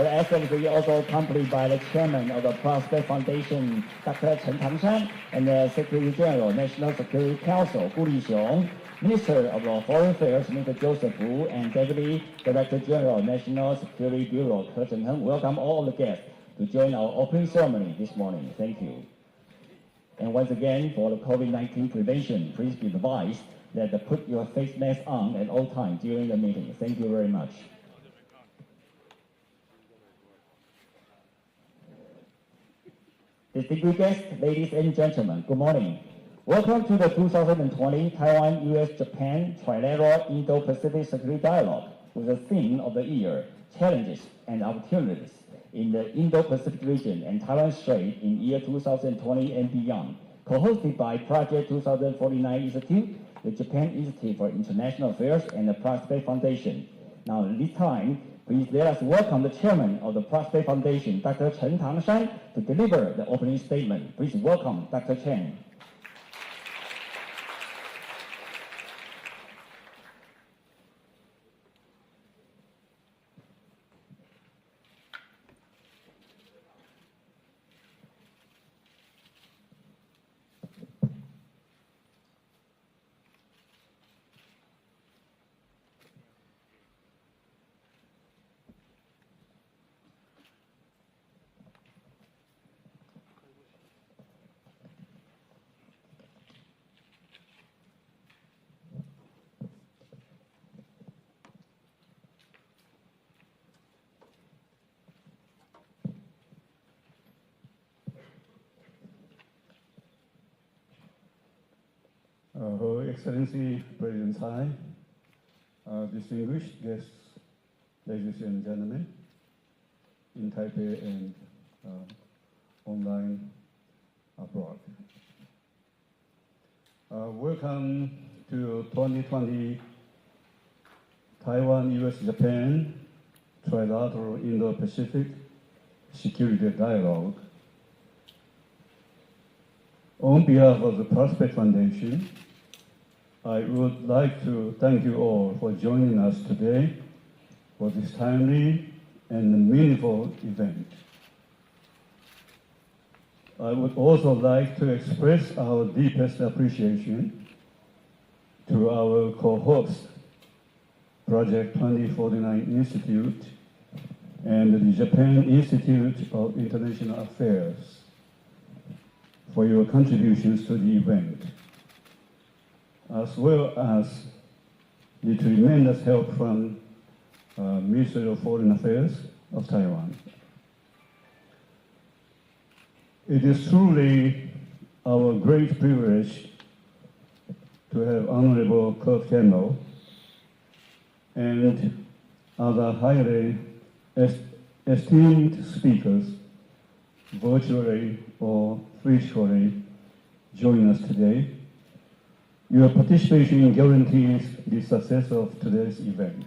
Her Excellency also accompanied by the Chairman of the Prospect Foundation, Dr. Chen Tangshan, and the Secretary General, National Security Council, Gu Lixiong, Minister of Foreign Affairs, Mr. Joseph Wu, and Deputy Director General, National Security Bureau, Kirk. Welcome all the guests to join our opening ceremony this morning. Thank you. And once again, for the COVID-19 prevention, please be advised that put your face mask on at all times during the meeting. Thank you very much. Distinguished guests, ladies and gentlemen, good morning. Welcome to the 2020 Taiwan-US-Japan Trilateral Indo-Pacific Security Dialogue with the theme of the year, Challenges and Opportunities in the Indo-Pacific region and Taiwan Strait in year 2020 and beyond, co-hosted by Project 2049 Institute, the Japan Institute for International Affairs, and the Prospect Foundation. Now, at this time, please let us welcome the Chairman of the Prospect Foundation, Dr. Chen Tangshan, to deliver the opening statement. Please welcome Dr. Chen. Her Excellency President Tsai, distinguished guests, ladies and gentlemen, in Taipei and online abroad. Welcome to 2020 Taiwan-US-Japan Trilateral Indo-Pacific Security Dialogue. On behalf of the Prospect Foundation, I would like to thank you all for joining us today for this timely and meaningful event. I would also like to express our deepest appreciation to our co-host, Project 2049 Institute, and the Japan Institute of International Affairs for your contributions to the event, as well as the tremendous help from Ministry of Foreign Affairs of Taiwan. It is truly our great privilege to have Honorable Kirk Campbell and other highly esteemed speakers virtually or virtually join us today. Your participation guarantees the success of today's event.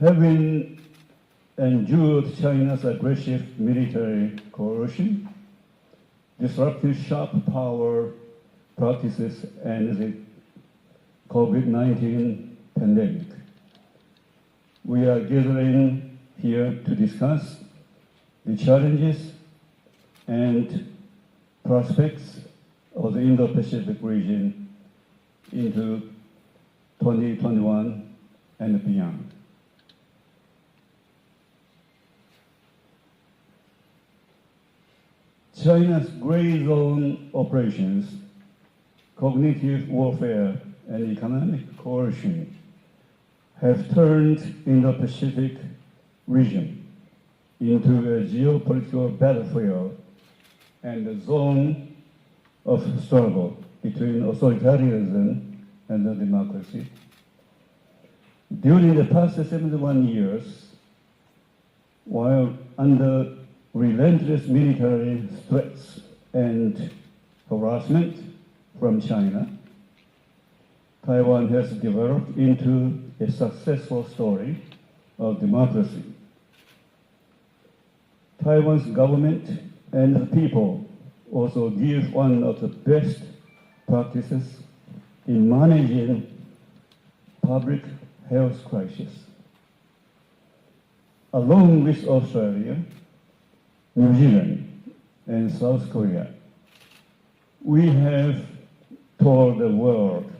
Having endured China's aggressive military coercion, disruptive sharp power practices, and the COVID-19 pandemic, we are gathering here to discuss the challenges and prospects of the Indo-Pacific region into 2021 and beyond. China's gray zone operations, cognitive warfare, and economic coercion have turned Indo-Pacific region into a geopolitical battlefield and a zone of struggle between authoritarianism and democracy. During the past 71 years, while under relentless military threats and harassment from China, Taiwan has developed into a successful story of democracy. Taiwan's government and the people also give one of the best practices in managing public health crisis. Along with Australia, New Zealand, and South Korea, we have told the world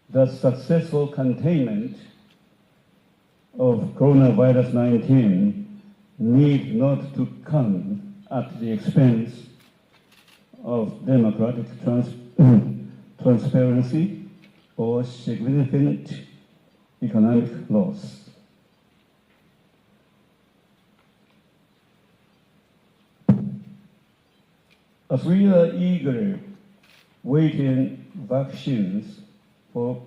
that successful containment of coronavirus 19 need not to come at the expense of democratic transparency or significant economic loss. As we are eagerly waiting vaccines for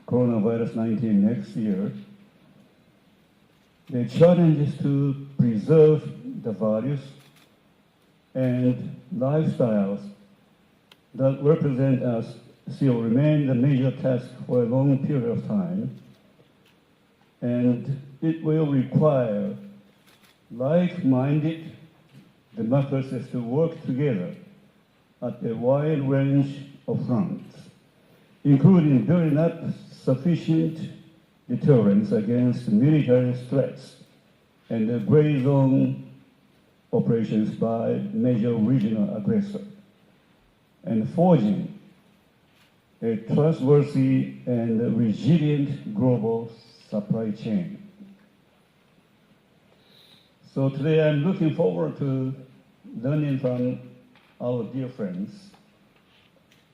coronavirus 19 next year, the challenge is to preserve the values and lifestyles that represent us still remain the major task for a long period of time, and it will require like-minded democracies to work together at a wide range of fronts, including building up sufficient deterrence against military threats and the gray zone operations by major regional aggressors, and forging a trustworthy and resilient global supply chain. So today I'm looking forward to learning from our dear friends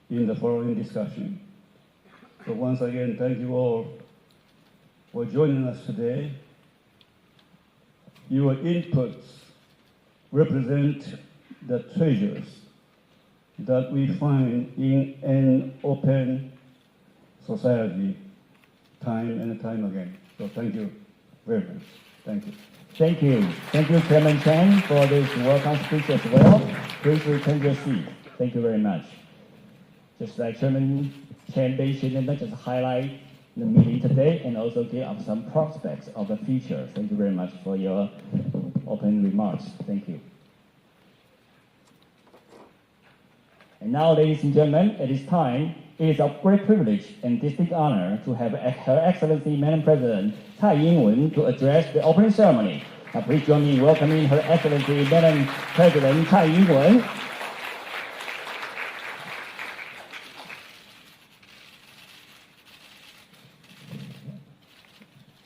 in the following discussion. So once again, thank you all for joining us today. Your inputs represent the treasures that we find in an open society time and time again. So thank you very much. Thank you. Thank you. Thank you, Chairman Chen, for this welcome speech as well. Please return your seat. Thank you very much. Just like Chairman Chen mentioned, just highlight the meeting today and also give up some prospects of the future. Thank you very much for your open remarks. Thank you. And now, ladies and gentlemen, at this time, it is a great privilege and distinct honor to have Her Excellency Madam President Tsai Ing-wen to address the opening ceremony. Please join me in welcoming Her Excellency Madam President Tsai Ing-wen.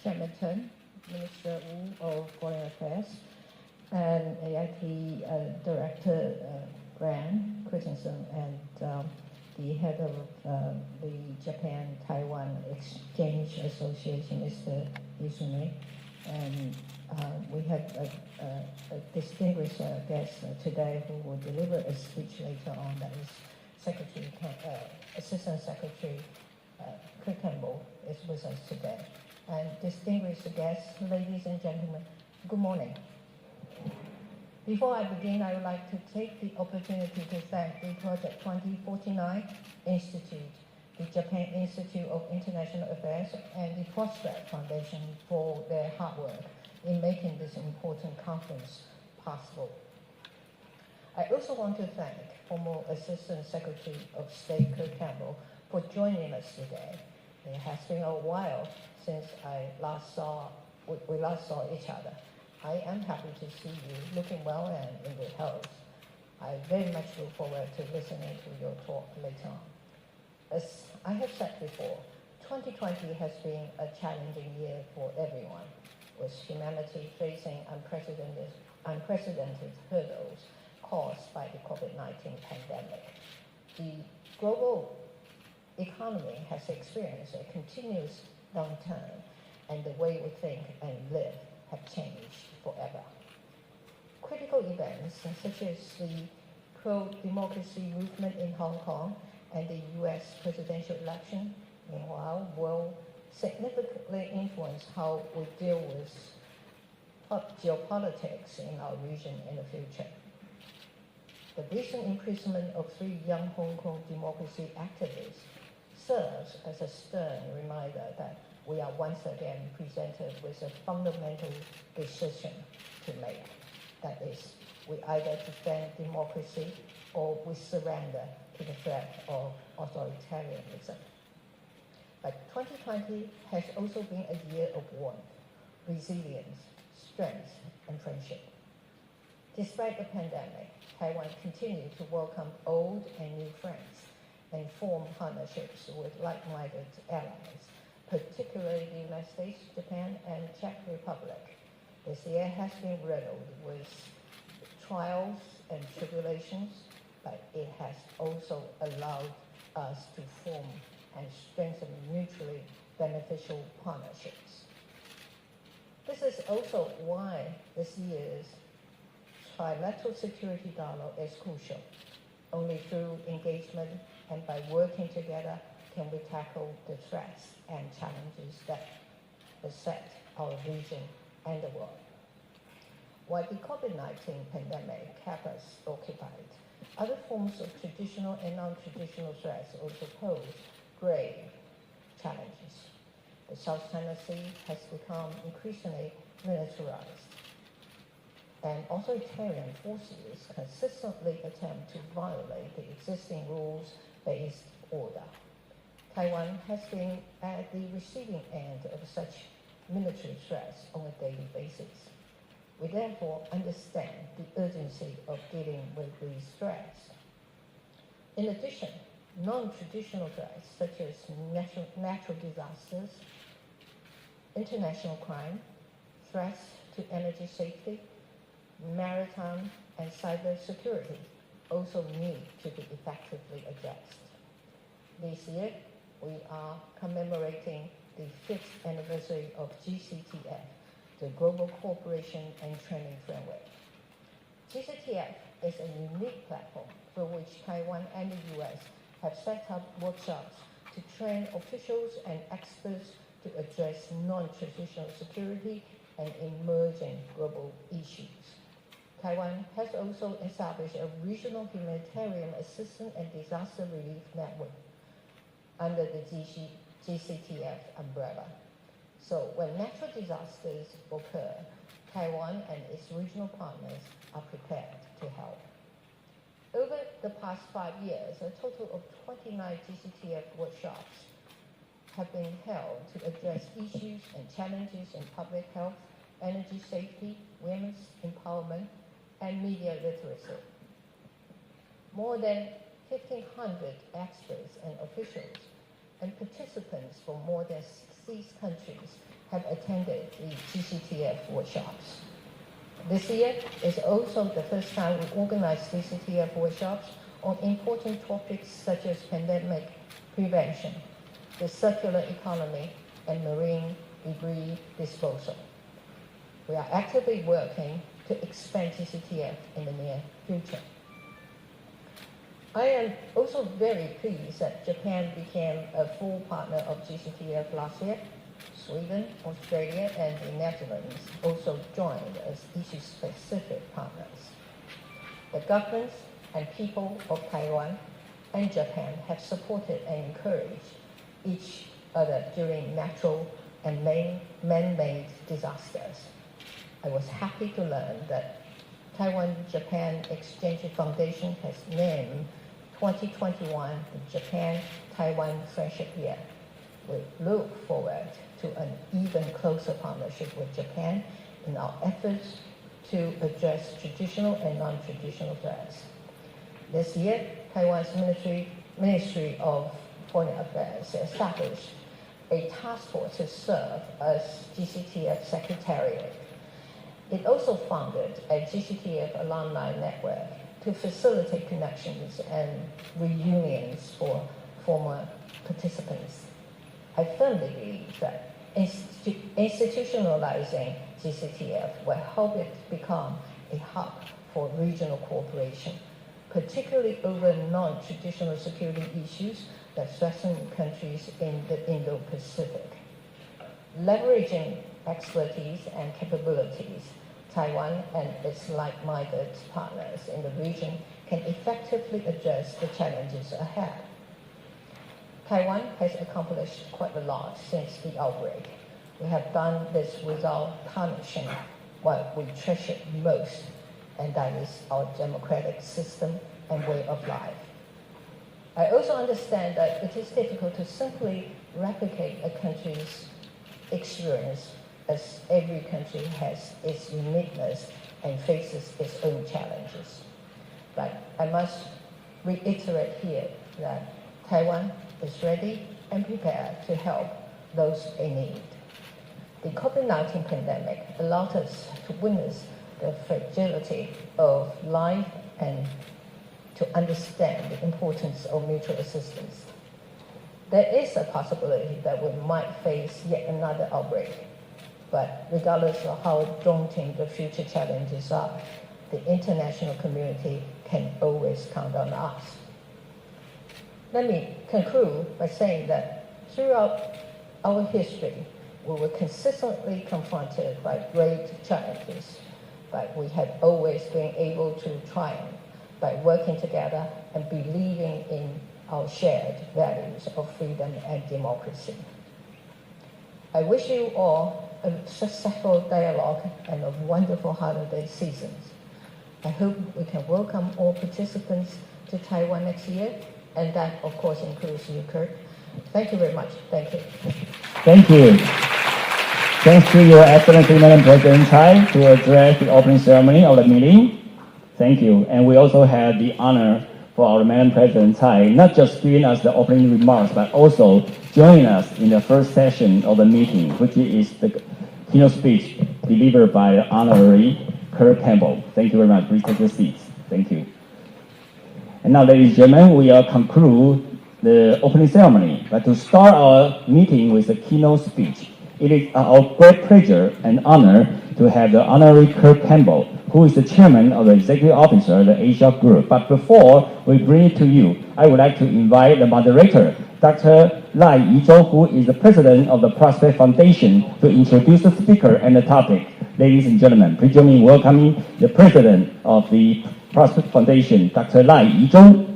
Chairman Chen, Minister Wu of Foreign Affairs, and AIT Director Grant Christensen, and the head of the Japan-Taiwan Exchange Association, Mr. Izumi. And we have a distinguished guest today who will deliver a speech later on. That is Assistant Secretary Kirk Campbell is with us today. And distinguished guests, ladies and gentlemen, good morning. Before I begin, I would like to take the opportunity to thank the Project 2049 Institute, the Japan Institute of International Affairs, and the Prospect Foundation for their hard work in making this important conference possible. I also want to thank former Assistant Secretary of State Kirk Campbell for joining us today. It has been a while since we last saw each other. I am happy to see you looking well and in good health. I very much look forward to listening to your talk later on. As I have said before, 2020 has been a challenging year for everyone, with humanity facing unprecedented hurdles caused by the COVID-19 pandemic. The global economy has experienced a continuous downturn, and the way we think and live have changed forever. Critical events such as the pro-democracy movement in Hong Kong and the US presidential election, meanwhile, will significantly influence how we deal with geopolitics in our region in the future. The recent imprisonment of 3 young Hong Kong democracy activists serves as a stern reminder that we are once again presented with a fundamental decision to make. That is, we either defend democracy or we surrender to the threat of authoritarianism. But 2020 has also been a year of warmth, resilience, strength, and friendship. Despite the pandemic, Taiwan continued to welcome old and new friends and form partnerships with like-minded allies, particularly the United States, Japan, and Czech Republic. This year has been riddled with trials and tribulations, but it has also allowed us to form and strengthen mutually beneficial partnerships. This is also why this year's trilateral security dialogue is crucial. Only through engagement and by working together can we tackle the threats and challenges that beset our region and the world. While the COVID-19 pandemic kept us occupied, other forms of traditional and non-traditional threats also pose grave challenges. The South China Sea has become increasingly militarized, and authoritarian forces consistently attempt to violate the existing rules-based order. Taiwan has been at the receiving end of such military threats on a daily basis. We therefore understand the urgency of dealing with these threats. In addition, non-traditional threats such as natural disasters, international crime, threats to energy safety, maritime and cyber security also need to be effectively addressed. This year, we are commemorating the 5th anniversary of GCTF, the Global Cooperation and Training Framework. GCTF is a unique platform for which Taiwan and the US have set up workshops to train officials and experts to address non-traditional security and emerging global issues. Taiwan has also established a regional humanitarian assistance and disaster relief network under the GCTF umbrella. So when natural disasters occur, Taiwan and its regional partners are prepared to help. Over the past 5 years, a total of 29 GCTF workshops have been held to address issues and challenges in public health, energy safety, women's empowerment, and media literacy. More than 1,500 experts and officials and participants from more than 60 countries have attended the GCTF workshops. This year is also the first time we organized GCTF workshops on important topics such as pandemic prevention, the circular economy, and marine debris disposal. We are actively working to expand GCTF in the near future. I am also very pleased that Japan became a full partner of GCTF last year. Sweden, Australia, and the Netherlands also joined as issue-specific partners. The governments and people of Taiwan and Japan have supported and encouraged each other during natural and man-made disasters. I was happy to learn that Taiwan-Japan Exchange Foundation has named 2021 the Japan-Taiwan Friendship Year. We look forward to an even closer partnership with Japan in our efforts to address traditional and non-traditional threats. This year, Taiwan's Ministry of Foreign Affairs established a task force to serve as GCTF Secretariat. It also founded a GCTF alumni network to facilitate connections and reunions for former participants. I firmly believe that institutionalizing GCTF will help it become a hub for regional cooperation, particularly over non-traditional security issues that threaten countries in the Indo-Pacific. Leveraging expertise and capabilities, Taiwan and its like-minded partners in the region can effectively address the challenges ahead. Taiwan has accomplished quite a lot since the outbreak. We have done this without tarnishing what we treasure most, and that is our democratic system and way of life. I also understand that it is difficult to simply replicate a country's experience, as every country has its uniqueness and faces its own challenges. But I must reiterate here that Taiwan is ready and prepared to help those in need. The COVID-19 pandemic allowed us to witness the fragility of life and to understand the importance of mutual assistance. There is a possibility that we might face yet another outbreak, but regardless of how daunting the future challenges are, the international community can always count on us. Let me conclude by saying that throughout our history, we were consistently confronted by great challenges, but we have always been able to triumph by working together and believing in our shared values of freedom and democracy. I wish you all a successful dialogue and a wonderful holiday season. I hope we can welcome all participants to Taiwan next year, and that, of course, includes you, Kirk. Thank you very much. Thank you. Thank you. Thanks to Your Excellency, Madam President Tsai, to address the opening ceremony of the meeting. Thank you. And we also had the honor for our Madam President Tsai, not just giving us the opening remarks, but also joining us in the first session of the meeting, which is the keynote speech delivered by the Honorary Kirk Campbell. Thank you very much. Please take your seats. Thank you. And now, ladies and gentlemen, we will conclude the opening ceremony. But to start our meeting with a keynote speech, it is our great pleasure and honor to have the Honorary Kirk Campbell, who is the chairman of the executive officer of the Asia Group. But before we bring it to you, I would like to invite the moderator, Dr. Lai Yizhou, who is the president of the Prospect Foundation, to introduce the speaker and the topic. Ladies and gentlemen, please join me in welcoming the president of the Prospect Foundation, Dr. Lai Yizhou.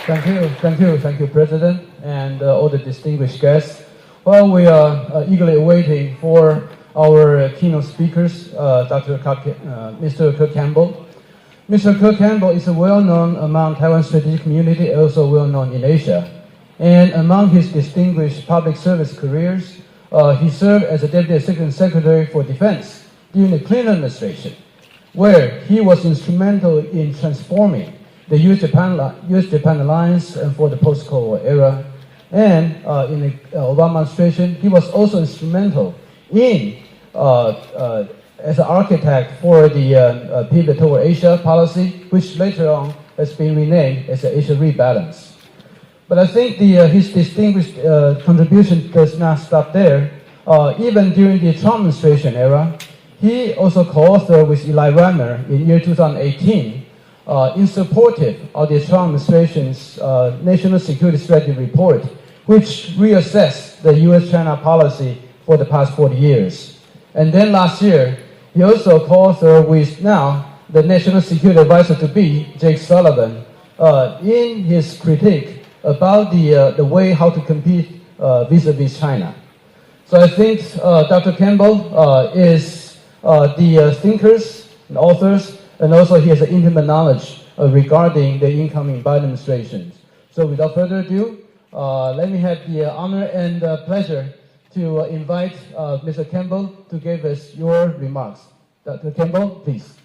Thank you, President, and all the distinguished guests. Well, we are eagerly waiting for our keynote speakers, Mr. Kirk Campbell. Mr. Kirk Campbell is well-known among Taiwan strategic community, also well-known in Asia. And among his distinguished public service careers, he served as a Deputy Assistant Secretary for Defense during the Clinton administration, where he was instrumental in transforming the U.S.-Japan alliance for the post-Cold War era. And in the Obama administration, he was also instrumental in as an architect for the pivot toward Asia policy, which later on has been renamed as the Asia Rebalance. But I think his distinguished contribution does not stop there. Even during the Trump administration era, he also co-authored with Eli Reimer in year 2018 in supportive of the Trump administration's National Security Strategy Report, which reassessed the U.S.-China policy for the past 40 years. And then last year, he also co-authored with now the National Security Advisor-to-be, Jake Sullivan, in his critique about the way how to compete vis-a-vis China. So I think Dr. Campbell is the thinkers and authors, and also he has an intimate knowledge regarding the incoming Biden administration. So without further ado, let me have the honor and pleasure to invite Mr. Campbell to give us your remarks. Dr. Campbell, please.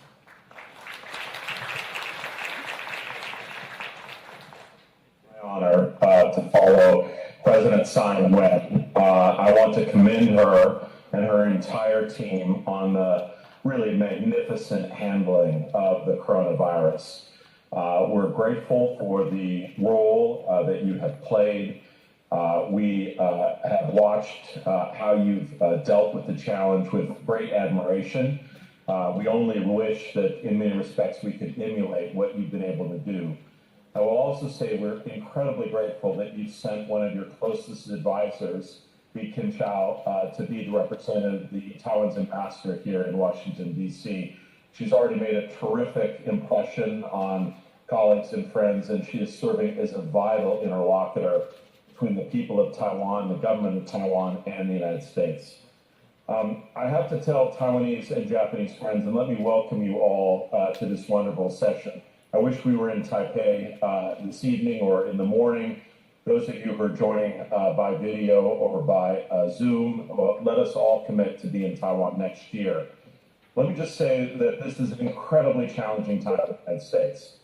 My honor to follow President Tsai Ing-wen. I want to commend her and her entire team on the really magnificent handling of the coronavirus. We're grateful for the role that you have played. We have watched how you've dealt with the challenge with great admiration. We only wish that in many respects we could emulate what you've been able to do. I will also say we're incredibly grateful that you sent one of your closest advisors, Bi Kin Chao, to be the representative, the Taiwan's ambassador here in Washington, D.C. She's already made a terrific impression on colleagues and friends, and she is serving as a vital interlocutor between the people of Taiwan, the government of Taiwan, and the United States. I have to tell Taiwanese and Japanese friends, and let me welcome you all to this wonderful session. I wish we were in Taipei this evening or in the morning. Those of you who are joining by video or by Zoom, well, let us all commit to be in Taiwan next year. Let me just say that this is an incredibly challenging time for the United States.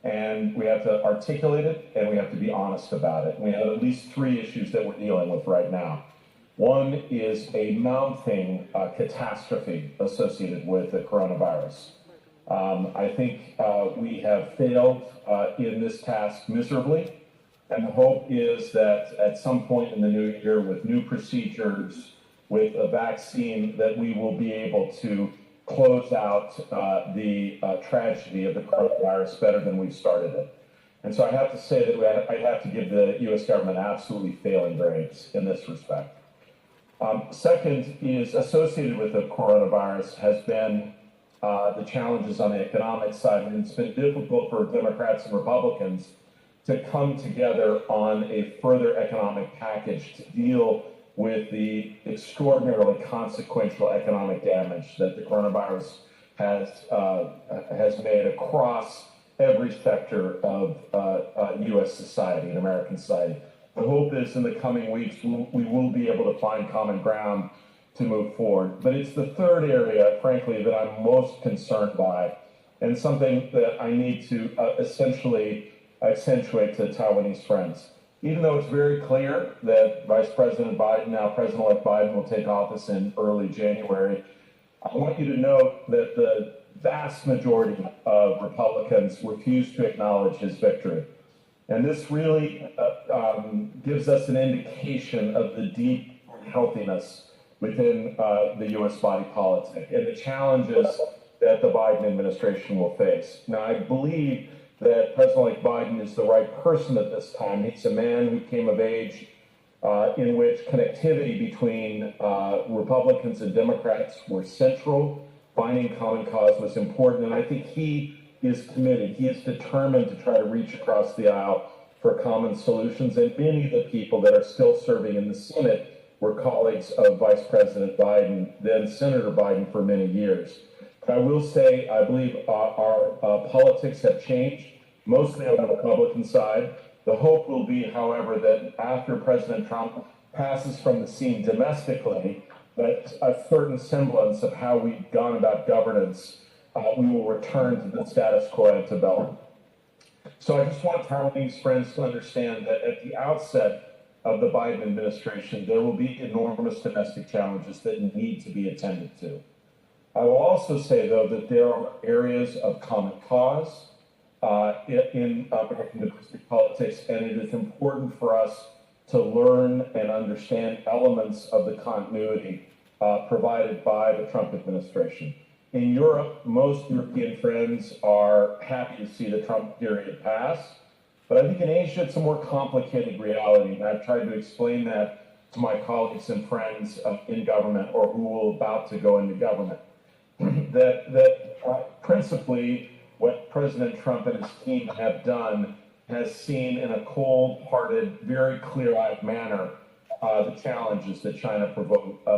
And we have to articulate it, and we have to be honest about it. We have at least 3 issues that we're dealing with right now. One is a mounting catastrophe associated with the coronavirus. I think we have failed in this task miserably. And the hope is that at some point in the new year, with new procedures, with a vaccine, that we will be able to close out the tragedy of the coronavirus better than we've started it. And so I have to say that I have to give the U.S. government absolutely failing grades in this respect. Second is associated with the coronavirus has been the challenges on the economic side. And it's been difficult for Democrats and Republicans to come together on a further economic package to deal with the extraordinarily consequential economic damage that the coronavirus has made across every sector of U.S. society and American society. The hope is in the coming weeks we will be able to find common ground to move forward. But it's the third area, frankly, that I'm most concerned by, and something that I need to essentially accentuate to Taiwanese friends. Even though it's very clear that Vice President Biden, now President-elect Biden, will take office in early January, I want you to note that the vast majority of Republicans refuse to acknowledge his victory. And this really gives us an indication of the deep healthiness within the U.S. body politic and the challenges that the Biden administration will face. Now, I believe that President-elect Biden is the right person at this time. He's a man who came of age in which connectivity between Republicans and Democrats were central. Finding common cause was important, and I think he is committed. He is determined to try to reach across the aisle for common solutions, and many of the people that are still serving in the Senate were colleagues of Vice President Biden, then Senator Biden, for many years. I will say, I believe our politics have changed, mostly on the Republican side. The hope will be, however, that after President Trump passes from the scene domestically, that a certain semblance of how we've gone about governance, we will return to the status quo antebellum. So I just want Taiwanese friends to understand that at the outset of the Biden administration, there will be enormous domestic challenges that need to be attended to. I will also say, though, that there are areas of common cause in American domestic politics, and it is important for us to learn and understand elements of the continuity provided by the Trump administration. In Europe, most European friends are happy to see the Trump period pass, but I think in Asia it's a more complicated reality, and I've tried to explain that to my colleagues and friends in government or who will about to go into government. That principally what President Trump and his team have done has seen in a cold-hearted, very clear-eyed manner the challenges that China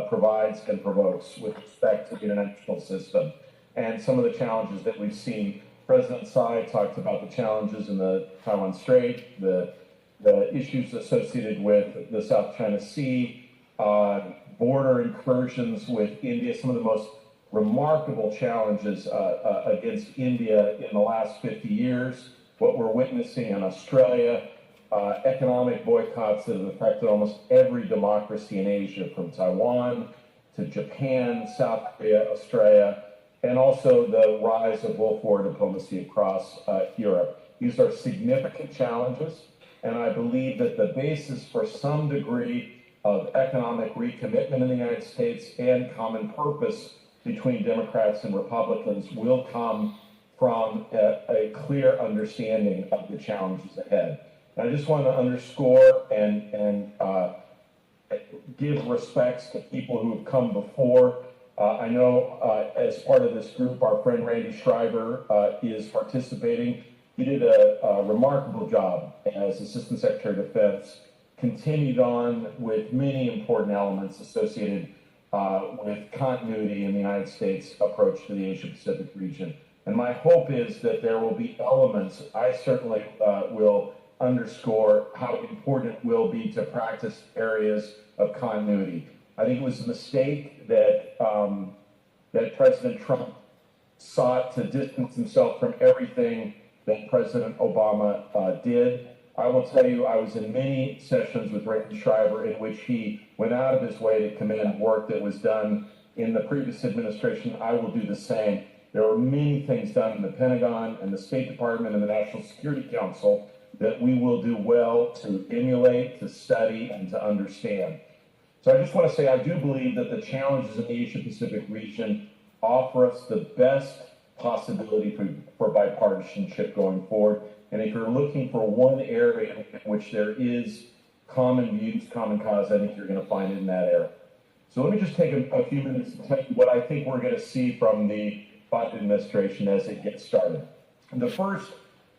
provides and provokes with respect to the international system. And some of the challenges that we've seen, President Tsai talked about the challenges in the Taiwan Strait, the issues associated with the South China Sea, border incursions with India, some of the most remarkable challenges against India in the last 50 years, what we're witnessing in Australia, economic boycotts that have affected almost every democracy in Asia, from Taiwan to Japan, South Korea, Australia, and also the rise of Gulf War diplomacy across Europe. These are significant challenges, and I believe that the basis for some degree of economic recommitment in the United States and common purpose between Democrats and Republicans will come from a clear understanding of the challenges ahead. And I just want to underscore and give respects to people who have come before. I know as part of this group, our friend Randy Schreiber is participating. He did a remarkable job as Assistant Secretary of Defense, continued on with many important elements associated with continuity in the United States approach to the Asia-Pacific region. And my hope is that there will be elements, I certainly will underscore how important it will be to practice areas of continuity. I think it was a mistake that that President Trump sought to distance himself from everything that President Obama did. I will tell you, I was in many sessions with Randy Schreiber in which he went out of his way to commend work that was done in the previous administration. I will do the same. There are many things done in the Pentagon and the State Department and the National Security Council that we will do well to emulate, to study, and to understand. So I just want to say I do believe that the challenges in the Asia-Pacific region offer us the best possibility for bipartisanship going forward. And if you're looking for one area in which there is common views, common cause, I think you're going to find it in that area. So let me just take a few minutes to tell you what I think we're going to see from the Biden administration as it gets started. And the first,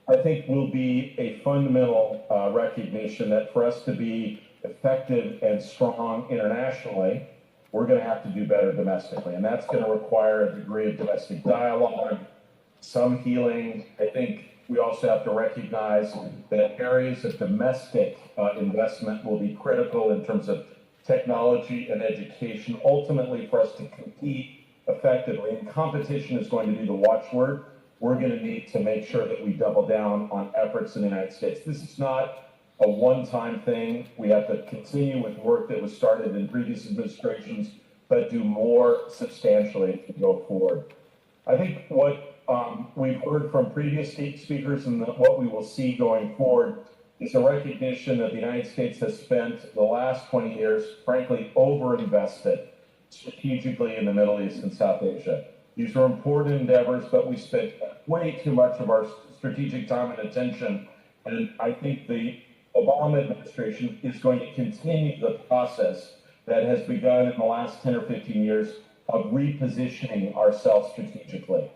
I think, will be a fundamental recognition that for us to be effective and strong internationally, we're going to have to do better domestically. And that's going to require a degree of domestic dialogue, some healing. I think we also have to recognize that areas of domestic investment will be critical in terms of technology and education, ultimately for us to compete effectively. And competition is going to be the watchword. We're going to need to make sure that we double down on efforts in the United States. This is not a one-time thing. We have to continue with work that was started in previous administrations, but do more substantially to go forward. I think what we've heard from previous speakers and what we will see going forward is a recognition that the United States has spent the last 20 years, frankly, overinvested strategically in the Middle East and South Asia. These are important endeavors, but we spent way too much of our strategic time and attention. And I think the Obama administration is going to continue the process that has begun in the last 10 or 15 years of repositioning ourselves strategically.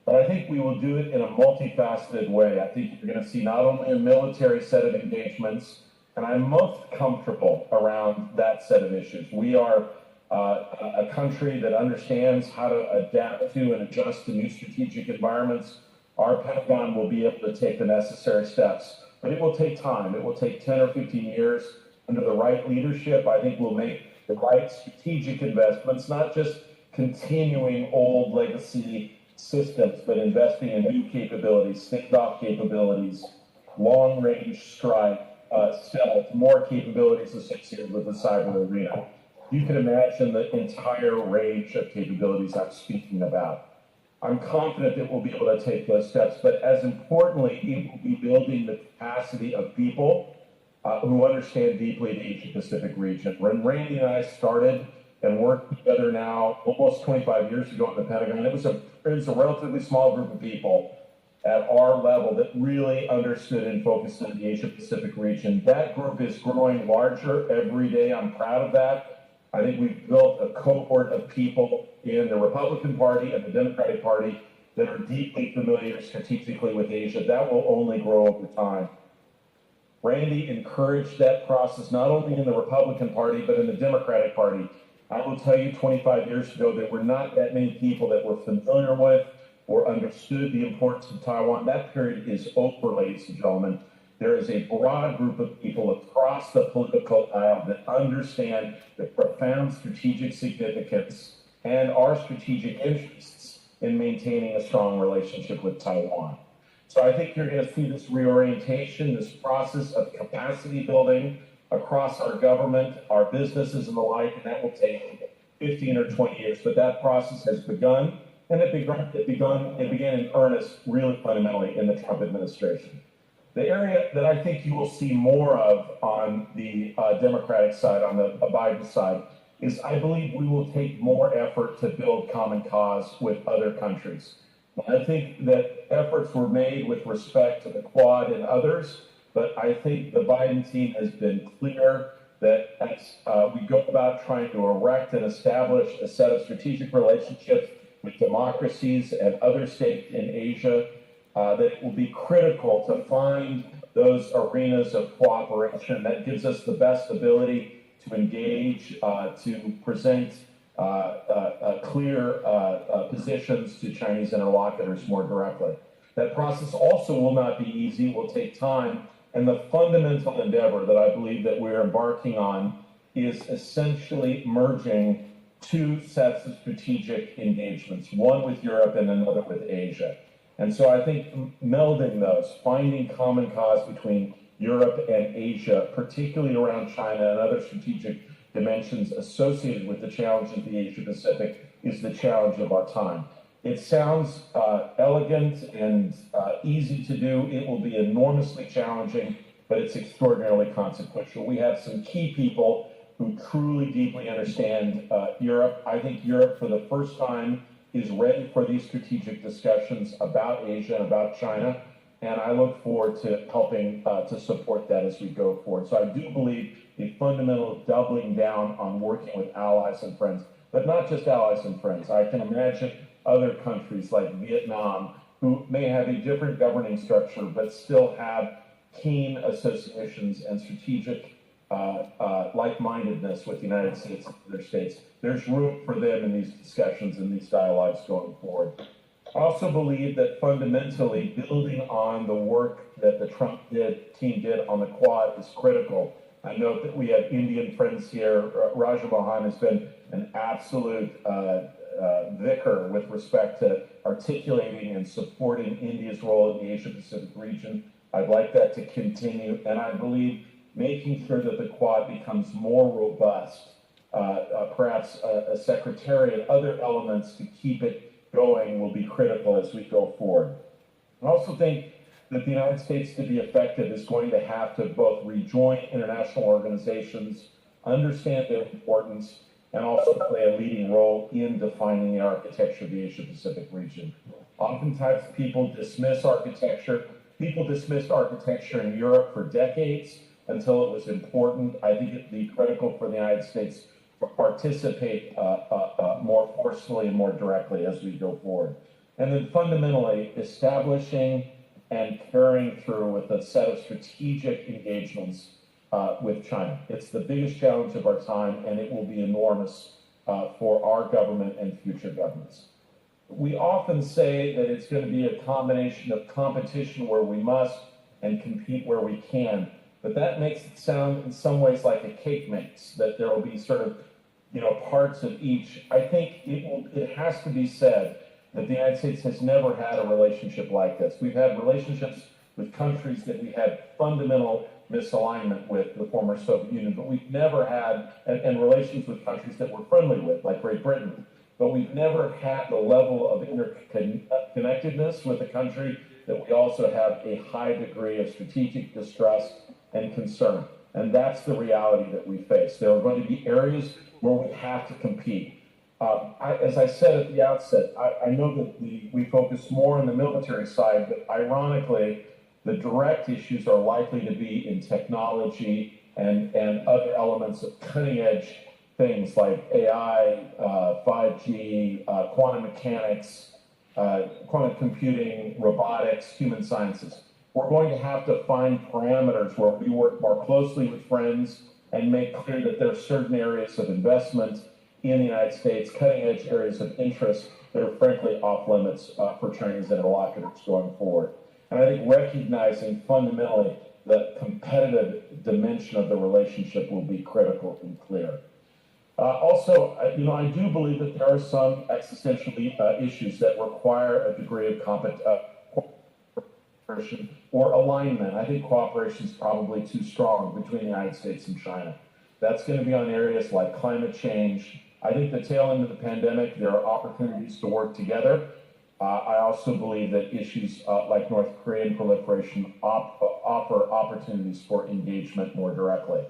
But I think we will do it in a multifaceted way. I think you're going to see not only a military set of engagements, and I'm most comfortable around that set of issues. We are a country that understands how to adapt to and adjust to new strategic environments. Our Pentagon will be able to take the necessary steps, but it will take time. It will take 10 or 15 years under the right leadership. I think we'll make the right strategic investments, not just continuing old legacy systems, but investing in new capabilities, standoff capabilities, long-range strike, stealth, more capabilities associated with the cyber arena. You can imagine the entire range of capabilities I'm speaking about. I'm confident that we'll be able to take those steps, but as importantly, it will be building the capacity of people who understand deeply the Asia-Pacific region. When Randy and I started and worked together now almost 25 years ago at the Pentagon, it was a relatively small group of people at our level that really understood and focused on the Asia-Pacific region. That group is growing larger every day. I'm proud of that. I think we've built a cohort of people in the Republican Party and the Democratic Party that are deeply familiar strategically with Asia. That will only grow over time. Randy encouraged that process not only in the Republican Party, but in the Democratic Party. I will tell you, 25 years ago, there were not that many people that were familiar with or understood the importance of Taiwan. That period is over, ladies and gentlemen. There is a broad group of people across the political aisle that understand the profound strategic significance and our strategic interests in maintaining a strong relationship with Taiwan. So I think you're going to see this reorientation, this process of capacity building across our government, our businesses and the like, and that will take 15 or 20 years. But that process has begun, and it began in earnest really fundamentally in the Trump administration. The area that I think you will see more of on the Democratic side, on the Biden side, is I believe we will take more effort to build common cause with other countries. I think that efforts were made with respect to the Quad and others, but I think the Biden team has been clear that as we go about trying to erect and establish a set of strategic relationships with democracies and other states in Asia, that it will be critical to find those arenas of cooperation that gives us the best ability to engage, to present clear positions to Chinese interlocutors more directly. That process also will not be easy, will take time, and the fundamental endeavor that I believe that we're embarking on is essentially merging two sets of strategic engagements, one with Europe and another with Asia. And so I think melding those, finding common cause between Europe and Asia, particularly around China and other strategic dimensions associated with the challenge of the Asia-Pacific, is the challenge of our time. It sounds elegant and easy to do. It will be enormously challenging, but it's extraordinarily consequential. We have some key people who truly deeply understand Europe. I think Europe, for the first time, is ready for these strategic discussions about Asia and about China, and I look forward to helping to support that as we go forward. So I do believe a fundamental doubling down on working with allies and friends, but not just allies and friends. I can imagine other countries like Vietnam who may have a different governing structure, but still have keen associations and strategic like-mindedness with the United States and other states. There's room for them in these discussions and these dialogues going forward. I also believe that fundamentally building on the work that the Trump team did on the Quad is critical. I note that we have Indian friends here. Raja Mohan has been an absolute vicar with respect to articulating and supporting India's role in the Asia-Pacific region. I'd like that to continue, and I believe making sure that the Quad becomes more robust, perhaps a secretariat, other elements to keep it going will be critical as we go forward. I also think that the United States, to be effective, is going to have to both rejoin international organizations, understand their importance, and also play a leading role in defining the architecture of the Asia-Pacific region. Oftentimes people dismiss architecture. People dismissed architecture in Europe for decades until it was important. I think it'd be critical for the United States to participate more forcefully and more directly as we go forward. And then fundamentally, establishing and carrying through with a set of strategic engagements with China. It's the biggest challenge of our time, and it will be enormous for our government and future governments. We often say that it's going to be a combination of competition where we must and compete where we can, but that makes it sound in some ways like a cake mix, that there will be sort of, parts of each. I think it has to be said that the United States has never had a relationship like this. We've had relationships with countries that we had fundamental misalignment with, the former Soviet Union, but we've never had, and relations with countries that we're friendly with, like Great Britain, but we've never had the level of interconnectedness with a country that we also have a high degree of strategic distrust and concern. And that's the reality that we face. There are going to be areas where we have to compete. As I said at the outset, I know that we focus more on the military side, but ironically, the direct issues are likely to be in technology and other elements of cutting-edge things like AI, 5G, quantum mechanics, quantum computing, robotics, human sciences. We're going to have to find parameters where we work more closely with friends and make clear that there are certain areas of investment in the United States, cutting-edge areas of interest that are frankly off limits for Chinese interlocutors going forward. And I think recognizing fundamentally the competitive dimension of the relationship will be critical and clear. Also, I do believe that there are some existential issues that require a degree of cooperation or alignment. I think cooperation is probably too strong between the United States and China. That's going to be on areas like climate change. I think the tail end of the pandemic, there are opportunities to work together. I also believe that issues like North Korean proliferation offer opportunities for engagement more directly.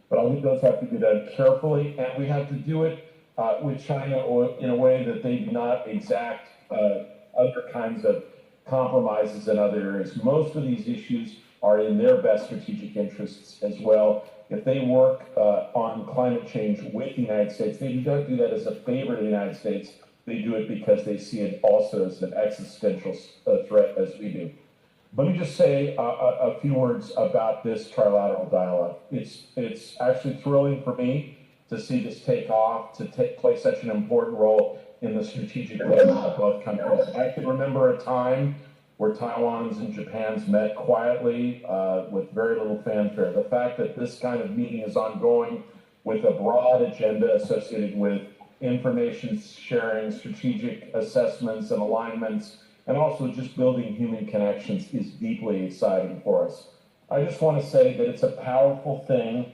But I think those have to be done carefully, and we have to do it with China in a way that they do not exact other kinds of compromises in other areas. Most of these issues are in their best strategic interests as well. If they work on climate change with the United States, they do not do that as a favor to the United States. They do it because they see it also as an existential threat as we do. Let me just say a few words about this trilateral dialogue. It's actually thrilling for me to see this take off, to play such an important role in the strategic development of both countries. I can remember a time where Taiwan's and Japan's met quietly with very little fanfare. The fact that this kind of meeting is ongoing with a broad agenda associated with information sharing, strategic assessments and alignments, and also just building human connections is deeply exciting for us. I just want to say that it's a powerful thing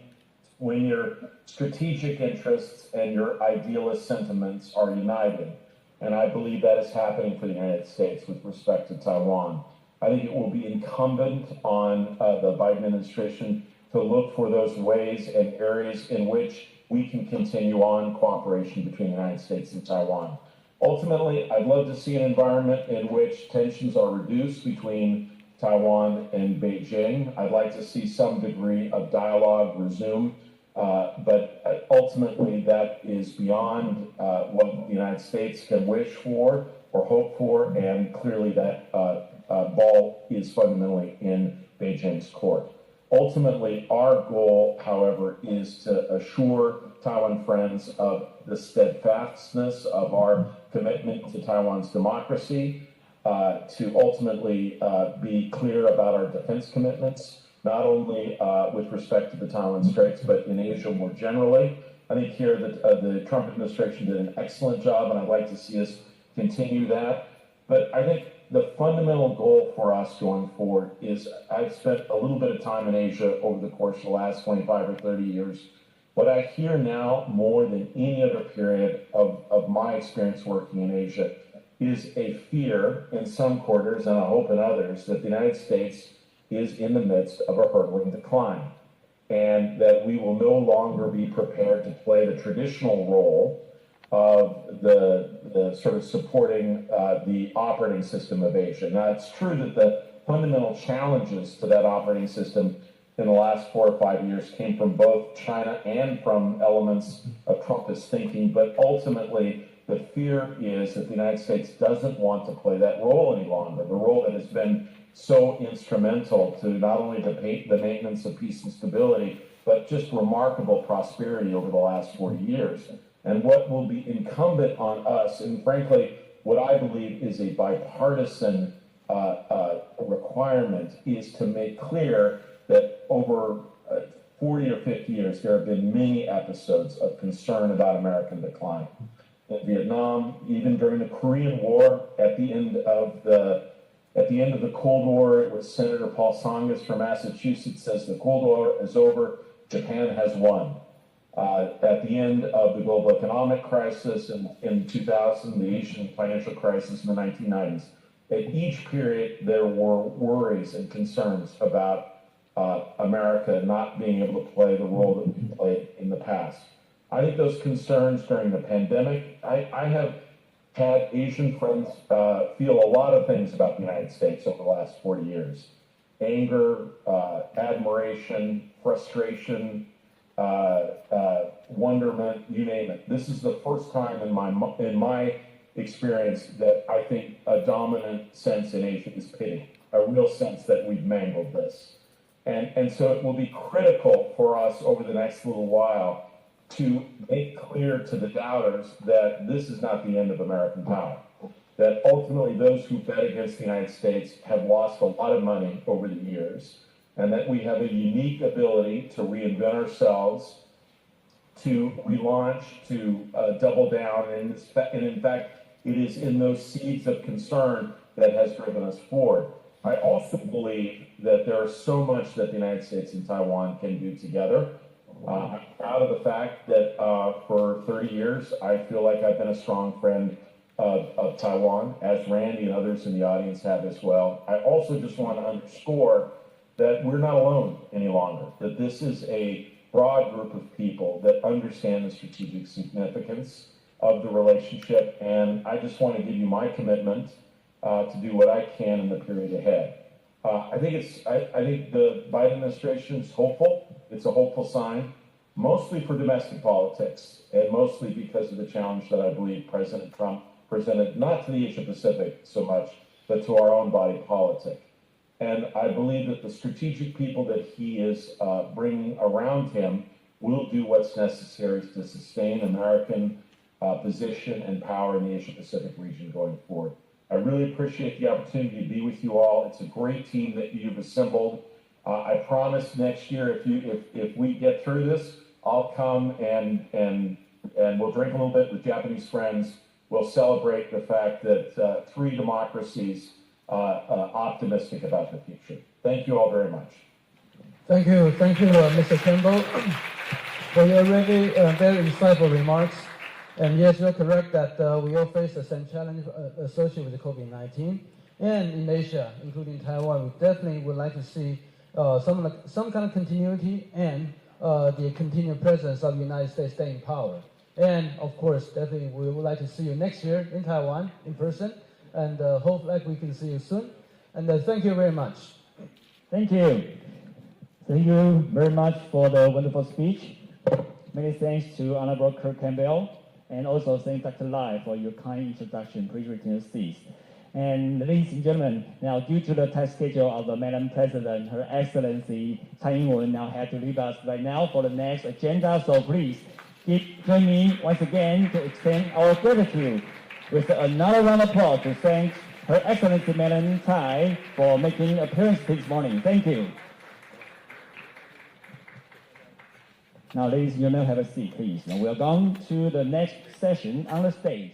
when your strategic interests and your idealist sentiments are united. And I believe that is happening for the United States with respect to Taiwan. I think it will be incumbent on the Biden administration to look for those ways and areas in which we can continue on cooperation between the United States and Taiwan. Ultimately, I'd love to see an environment in which tensions are reduced between Taiwan and Beijing. I'd like to see some degree of dialogue resume, but ultimately that is beyond what the United States can wish for or hope for, and clearly that ball is fundamentally in Beijing's court. Ultimately, our goal, however, is to assure Taiwan friends of the steadfastness of our commitment to Taiwan's democracy, to ultimately be clear about our defense commitments, not only with respect to the Taiwan Straits, but in Asia more generally. I think here that the Trump administration did an excellent job, and I'd like to see us continue that. But I think the fundamental goal for us going forward is, I've spent a little bit of time in Asia over the course of the last 25 or 30 years. What I hear now more than any other period of my experience working in Asia is a fear in some quarters, and I hope in others, that the United States is in the midst of a hurtling decline, and that we will no longer be prepared to play the traditional role of the sort of supporting the operating system of Asia. Now, it's true that the fundamental challenges to that operating system in the last 4 or 5 years came from both China and from elements of Trumpist thinking, but ultimately the fear is that the United States doesn't want to play that role any longer, the role that has been so instrumental to not only the maintenance of peace and stability, but just remarkable prosperity over the last 40 years. And what will be incumbent on us, and frankly, what I believe is a bipartisan requirement, is to make clear that over 40 or 50 years, there have been many episodes of concern about American decline. In Vietnam, even during the Korean War, at the end of the Cold War, it was Senator Paul Tsongas from Massachusetts says the Cold War is over, Japan has won. At the end of the global economic crisis in 2000, the Asian financial crisis in the 1990s, at each period there were worries and concerns about America not being able to play the role that we played in the past. I think those concerns during the pandemic, I have had Asian friends feel a lot of things about the United States over the last 40 years. Anger, admiration, frustration, wonderment, you name it. This is the first time in my experience that I think a dominant sense in Asia is pity, a real sense that we've mangled this. And so it will be critical for us over the next little while to make clear to the doubters that this is not the end of American power, that ultimately those who bet against the United States have lost a lot of money over the years, and that we have a unique ability to reinvent ourselves, to relaunch, to double down, and in fact, it is in those seeds of concern that has driven us forward. I also believe that there is so much that the United States and Taiwan can do together. I'm proud of the fact that for 30 years, I feel like I've been a strong friend of Taiwan, as Randy and others in the audience have as well. I also just want to underscore that we're not alone any longer, that this is a broad group of people that understand the strategic significance of the relationship, and I just want to give you my commitment to do what I can in the period ahead. I think the Biden administration is hopeful. It's a hopeful sign, mostly for domestic politics, and mostly because of the challenge that I believe President Trump presented, not to the Asia Pacific so much, but to our own body politic. And I believe that the strategic people that he is bringing around him we'll do what's necessary to sustain American position and power in the Asia-Pacific region going forward. I really appreciate the opportunity to be with you all. It's a great team that you've assembled. I promise next year, if we get through this, I'll come and we'll drink a little bit with Japanese friends. We'll celebrate the fact that 3 democracies optimistic about the future. Thank you all very much. Thank you, Mr. Campbell, for your really very insightful remarks. And yes, you're correct that we all face the same challenge associated with COVID-19. And in Asia, including Taiwan, we definitely would like to see some kind of continuity and the continued presence of the United States staying in power. And of course, definitely we would like to see you next year in Taiwan in person, and hope like we can see you soon. And thank you very much. Thank you. Thank you very much for the wonderful speech. Many thanks to Honorable Kirk Campbell, and also thank Dr. Lai for your kind introduction. Please retain your seats. And ladies and gentlemen, now due to the tight schedule of the Madam President, Her Excellency Tsai Ing-wen now had to leave us right now for the next agenda. So please join me once again to extend our gratitude with another round of applause to thank Her Excellency Madam Tsai for making an appearance this morning. Thank you. Now, ladies and gentlemen, have a seat, please. Now, we are going to the next session on the stage.